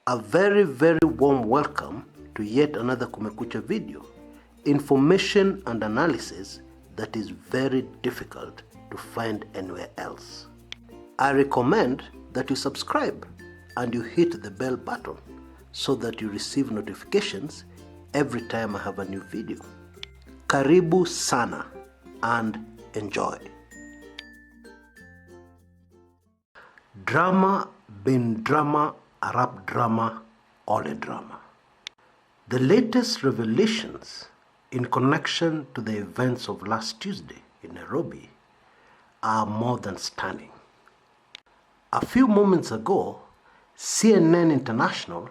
A very, very warm welcome to yet another Kumekucha video. Information and analysis that is very difficult to find anywhere else. I recommend that you subscribe and you hit the bell button so that you receive notifications every time I have a new video. Karibu sana and enjoy. Drama bin drama, Arab drama, all a drama. The latest revelations in connection to the events of last Tuesday in Nairobi are more than stunning. A few moments ago, CNN International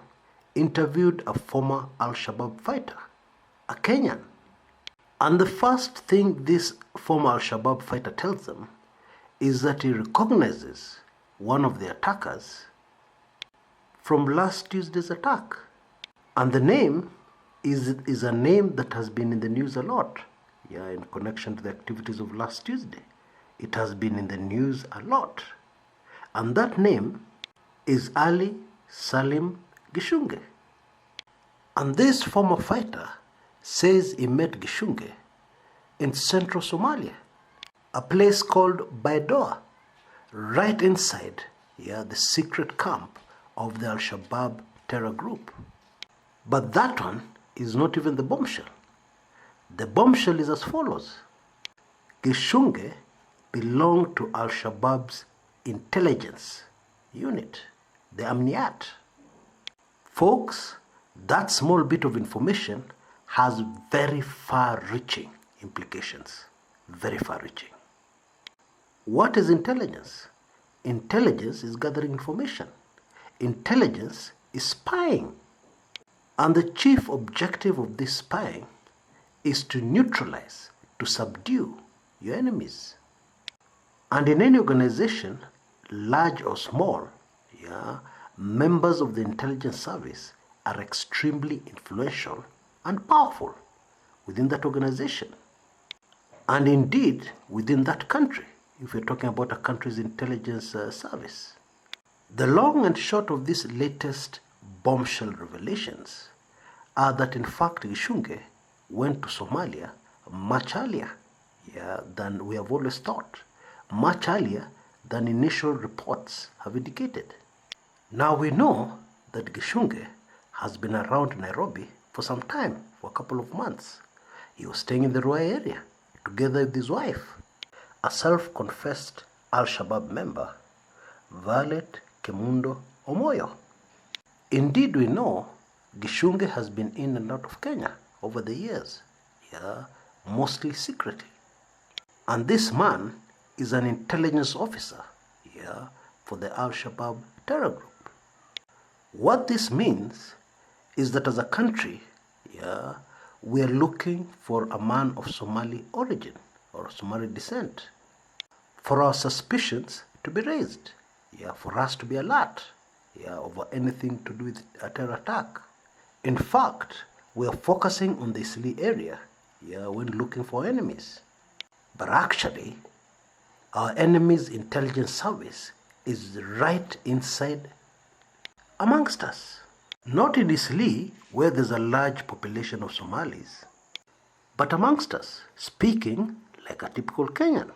interviewed a former Al-Shabaab fighter, a Kenyan. And the first thing this former Al-Shabaab fighter tells them is that he recognizes one of the attackers from last Tuesday's attack. And the name is a name that has been in the news a lot. In connection to the activities of last Tuesday. It has been in the news a lot. And that name is Ali Salim Gichunge. And this former fighter says he met Gichunge in central Somalia, a place called Baidoa, right inside the secret camp of the Al-Shabaab terror group. But that one is not even the bombshell. The bombshell is as follows. Gichunge belonged to Al-Shabaab's intelligence unit, the Amniyat. Folks, that small bit of information has very far-reaching implications. Very far-reaching. What is intelligence? Intelligence is gathering information. Intelligence is spying. And the chief objective of this spying is to neutralize, to subdue your enemies. And in any organization, large or small, members of the intelligence service are extremely influential and powerful within that organization. And indeed, within that country, if we're talking about a country's intelligence service. The long and short of these latest bombshell revelations are that in fact Gichunge went to Somalia much earlier than we have always thought, much earlier than initial reports have indicated. Now we know that Gichunge has been around Nairobi for some time, for a couple of months. He was staying in the Ruai area together with his wife, a self-confessed Al-Shabaab member, Violet Kemundo Omoyo. Indeed, we know Gichunge has been in and out of Kenya over the years, mostly secretly. And this man is an intelligence officer, for the Al-Shabaab terror group. What this means is that as a country, we are looking for a man of Somali origin or Somali descent, for our suspicions to be raised, for us to be alert, over anything to do with a terror attack. In fact, we are focusing on the Isli area, when looking for enemies. But actually, our enemy's intelligence service is right inside amongst us. Not in Isli, where there's a large population of Somalis, but amongst us, speaking like a typical Kenyan.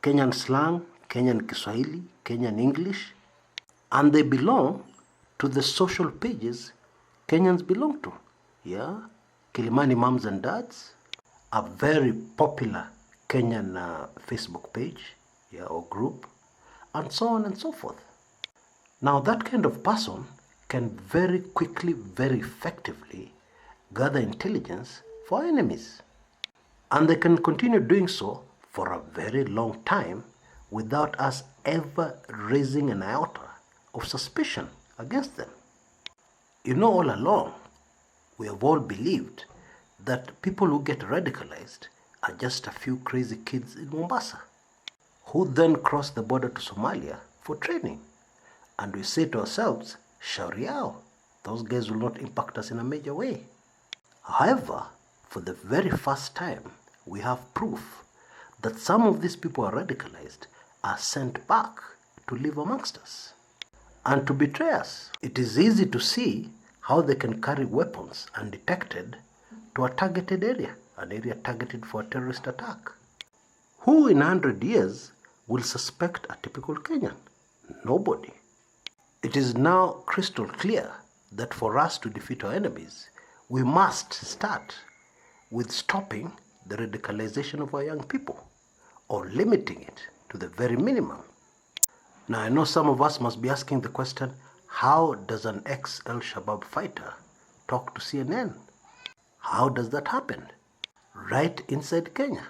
Kenyan slang, Kenyan Kiswahili, Kenyan English, and they belong to the social pages Kenyans belong to. Kilimani Moms and Dads, a very popular Kenyan Facebook page, or group, and so on and so forth. Now that kind of person can very quickly, very effectively gather intelligence for enemies. And they can continue doing so for a very long time without us ever raising an iota of suspicion against them. All along, we have all believed that people who get radicalized are just a few crazy kids in Mombasa, who then cross the border to Somalia for training. And we say to ourselves, shauri yao, those guys will not impact us in a major way. However, for the very first time, we have proof that some of these people are radicalized, are sent back to live amongst us. and to betray us. It is easy to see how they can carry weapons undetected to a targeted area, an area targeted for a terrorist attack. Who in 100 years will suspect a typical Kenyan? Nobody. It is now crystal clear that for us to defeat our enemies, we must start with stopping the radicalization of our young people, or limiting it to the very minimum. Now, I know some of us must be asking the question, how does an ex-Shabaab fighter talk to CNN? How does that happen? Right inside Kenya.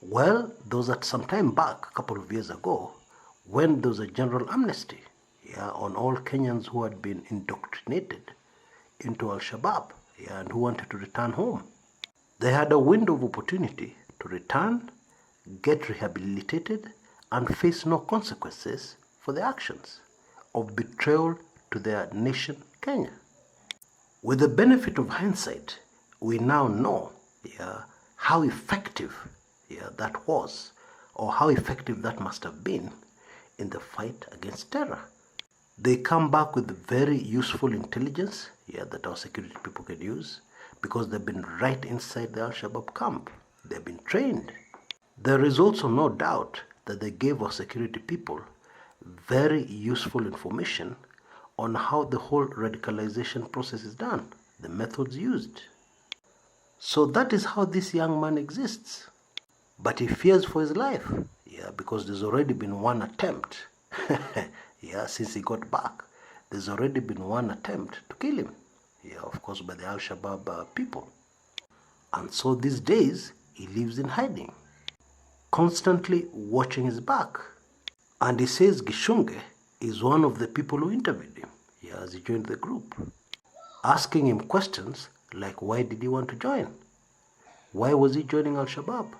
Well, there was at some time back, a couple of years ago, when there was a general amnesty on all Kenyans who had been indoctrinated into Al-Shabaab and who wanted to return home. They had a window of opportunity to return, get rehabilitated, and face no consequences for their actions of betrayal to their nation, Kenya. With the benefit of hindsight, we now know how effective that was, or how effective that must have been in the fight against terror. They come back with very useful intelligence that our security people can use, because they've been right inside the Al-Shabaab camp. They've been trained. There is also no doubt that they gave our security people very useful information on how the whole radicalization process is done, the methods used. So that is how this young man exists. But he fears for his life, because there's already been one attempt, since he got back. There's already been one attempt to kill him, of course, by the Al-Shabaab people. And so these days, he lives in hiding, constantly watching his back. And he says Gichunge is one of the people who interviewed him as he joined the group, asking him questions like, why did he want to join? Why was he joining Al-Shabaab?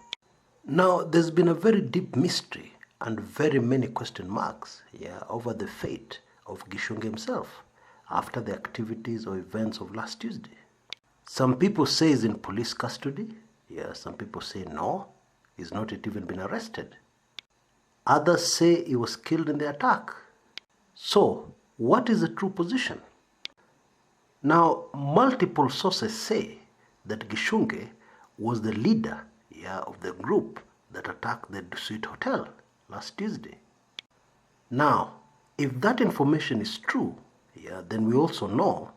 Now, there's been a very deep mystery and very many question marks over the fate of Gichunge himself after the activities or events of last Tuesday. Some people say he's in police custody. Some people say no, he's not yet even been arrested. Others say he was killed in the attack. So, what is the true position? Now, multiple sources say that Gichunge was the leader of the group that attacked the Dusit Hotel last Tuesday. Now, if that information is true, then we also know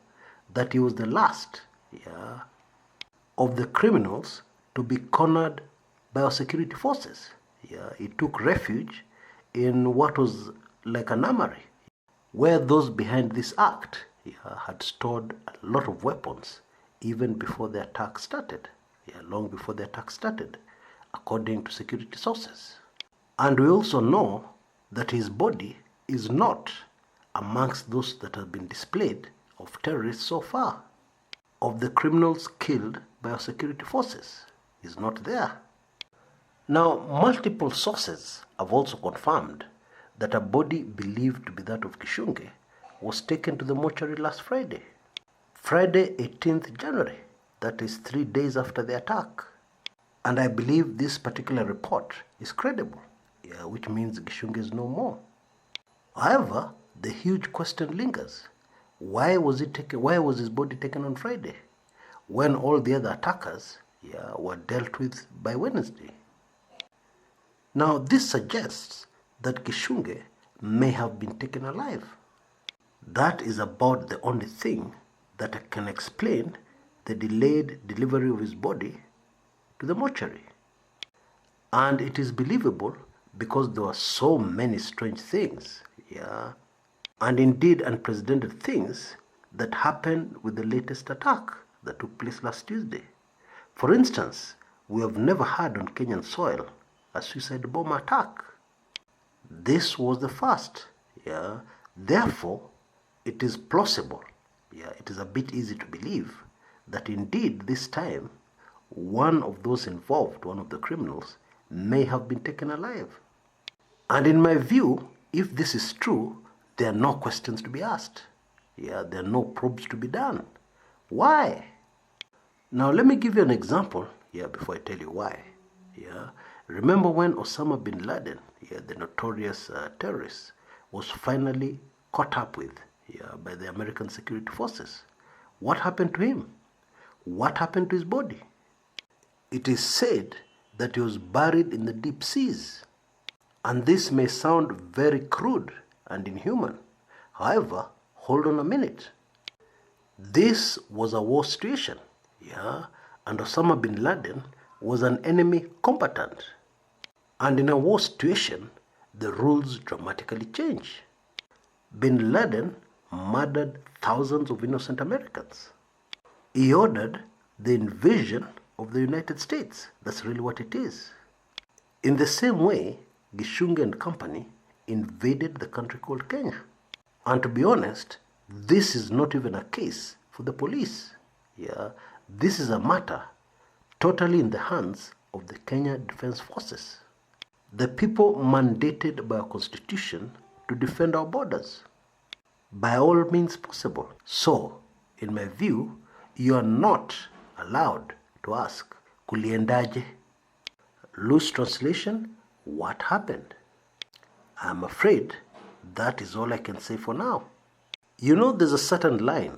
that he was the last of the criminals to be cornered by our security forces. He took refuge in what was like an armory, where those behind this act had stored a lot of weapons even before the attack started, long before the attack started, according to security sources. And we also know that his body is not amongst those that have been displayed of terrorists so far, of the criminals killed by our security forces. He's not there. Now, multiple sources have also confirmed that a body believed to be that of Gichunge was taken to the mortuary last Friday, Friday 18th January, that is 3 days after the attack. And I believe this particular report is credible, which means Gichunge is no more. However, the huge question lingers. Why was his body taken on Friday, when all the other attackers were dealt with by Wednesday? Now, this suggests that Gichunge may have been taken alive. That is about the only thing that can explain the delayed delivery of his body to the mortuary. And it is believable because there were so many strange things, and indeed unprecedented things that happened with the latest attack that took place last Tuesday. For instance, we have never had on Kenyan soil a suicide bomber attack. This was the first. Therefore, it is plausible. It is a bit easy to believe that indeed this time one of those involved, one of the criminals, may have been taken alive. And in my view, if this is true, there are no questions to be asked. There are no probes to be done. Why? Now let me give you an example before I tell you why. Remember when Osama bin Laden, the notorious terrorist, was finally caught up with by the American security forces. What happened to him? What happened to his body? It is said that he was buried in the deep seas. And this may sound very crude and inhuman. However, hold on a minute. This was a war situation, and Osama bin Laden was an enemy combatant. And in a war situation, the rules dramatically change. Bin Laden murdered thousands of innocent Americans. He ordered the invasion of the United States. That's really what it is. In the same way, Gichunge and company invaded the country called Kenya. And to be honest, this is not even a case for the police. This is a matter totally in the hands of the Kenya Defense Forces. The people mandated by our constitution to defend our borders by all means possible. So, in my view, you are not allowed to ask, kuliendaje? Loose translation, what happened? I'm afraid that is all I can say for now. There's a certain line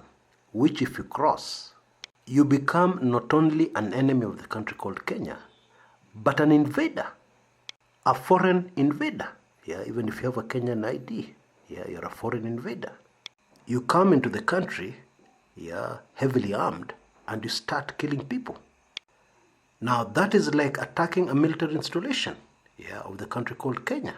which if you cross, you become not only an enemy of the country called Kenya, but an invader, a foreign invader. Even if you have a Kenyan ID, you're a foreign invader. You come into the country, heavily armed, and you start killing people. Now that is like attacking a military installation, of the country called Kenya.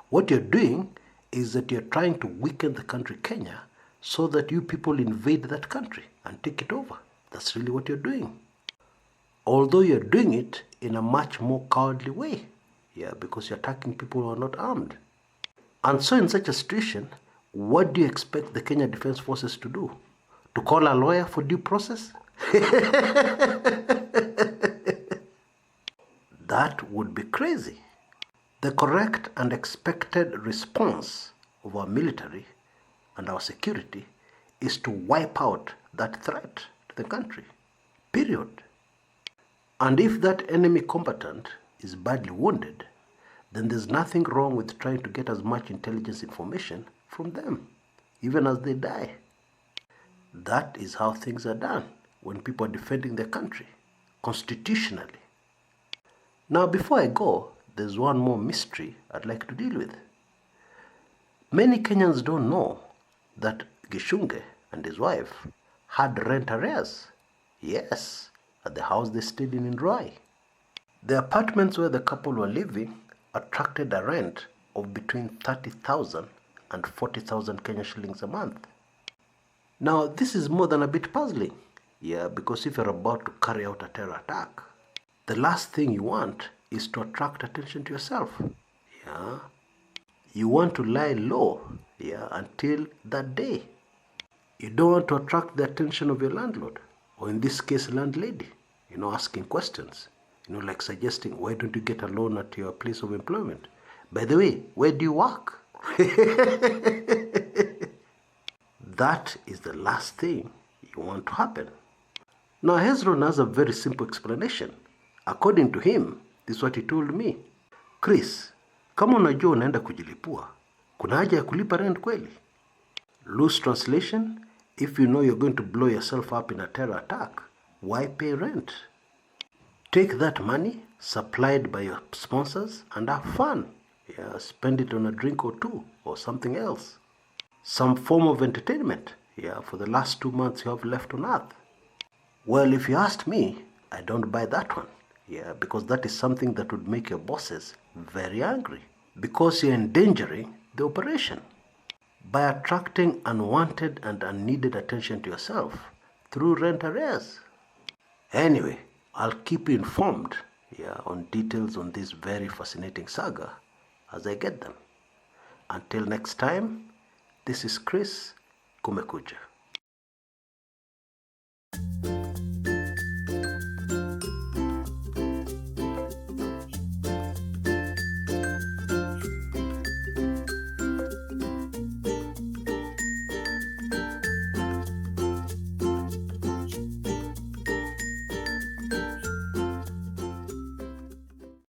What you're doing is that you're trying to weaken the country Kenya so that you people invade that country and take it over. That's really what you're doing. Although you're doing it in a much more cowardly way, because you're attacking people who are not armed. And so in such a situation, what do you expect the Kenya Defense Forces to do? To call a lawyer for due process? That would be crazy. The correct and expected response of our military and our security is to wipe out that threat to the country. Period. And if that enemy combatant is badly wounded, then there's nothing wrong with trying to get as much intelligence information from them, even as they die. That is how things are done when people are defending their country, constitutionally. Now, before I go, there's one more mystery I'd like to deal with. Many Kenyans don't know that Gichunge and his wife had rent arrears. Yes, at the house they stayed in Roy. The apartments where the couple were living attracted a rent of between 30,000 and 40,000 Kenya shillings a month. Now, this is more than a bit puzzling. Because if you're about to carry out a terror attack, the last thing you want is to attract attention to yourself. You want to lie low, until that day. You don't want to attract the attention of your landlord, or in this case, landlady, asking questions, like suggesting, why don't you get a loan at your place of employment? By the way, where do you work? That is the last thing you want to happen. Now, Hezron has a very simple explanation. According to him, this is what he told me. Chris, kama unajua unaenda kujilipua, kuna haja ya kulipa rent kweli? Loose translation, if you know you're going to blow yourself up in a terror attack, why pay rent? Take that money supplied by your sponsors and have fun. Spend it on a drink or two or something else. Some form of entertainment, for the last 2 months you have left on earth. Well, if you asked me, I don't buy that one. Because that is something that would make your bosses very angry. Because you're endangering the operation by attracting unwanted and unneeded attention to yourself through rent arrears. Anyway, I'll keep you informed on details on this very fascinating saga as I get them. Until next time, this is Chris Kumekucha.